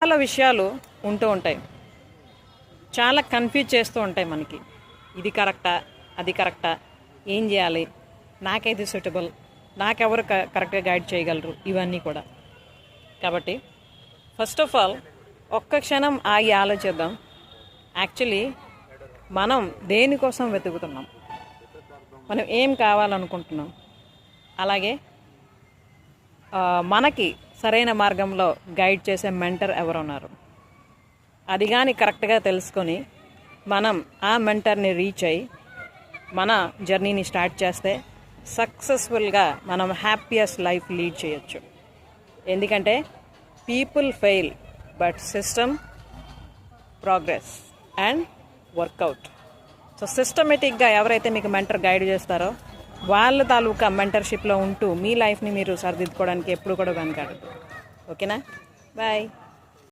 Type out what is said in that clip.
చాలా విషయాలు ఉంటూ ఉంటాయి, చాలా కన్ఫ్యూజ్ చేస్తూ ఉంటాయి మనకి. ఇది కరెక్టా, అది కరెక్టా, ఏం చేయాలి, నాకైతే సూటబుల్, నాకెవరు కరెక్ట్గా గైడ్ చేయగలరు, ఇవన్నీ కూడా. కాబట్టి ఫస్ట్ ఆఫ్ ఆల్ ఒక్క క్షణం ఆగి ఆలోచిద్దాం. యాక్చువల్లీ మనం దేనికోసం వెతుకుతున్నాం, మనం ఏం కావాలనుకుంటున్నాం, అలాగే మనకి సరైన మార్గంలో గైడ్ చేసే మెంటర్ ఎవరున్నారు, అది కానీ కరెక్ట్గా తెలుసుకొని మనం ఆ మెంటర్ని రీచ్ అయ్యి మన జర్నీని స్టార్ట్ చేస్తే సక్సెస్ఫుల్గా మనం హ్యాపీయెస్ట్ లైఫ్ లీడ్ చేయొచ్చు. ఎందుకంటే people fail but system progress and workout. So సిస్టమేటిక్గా ఎవరైతే మీకు మెంటర్ గైడ్ చేస్తారో వాళ్ళ తాలూకా మెంటర్షిప్లో ఉంటూ మీ లైఫ్ని మీరు సరిదిద్దుకోవడానికి ఎప్పుడు కూడా వెనకాడదు. ఓకేనా? బాయ్.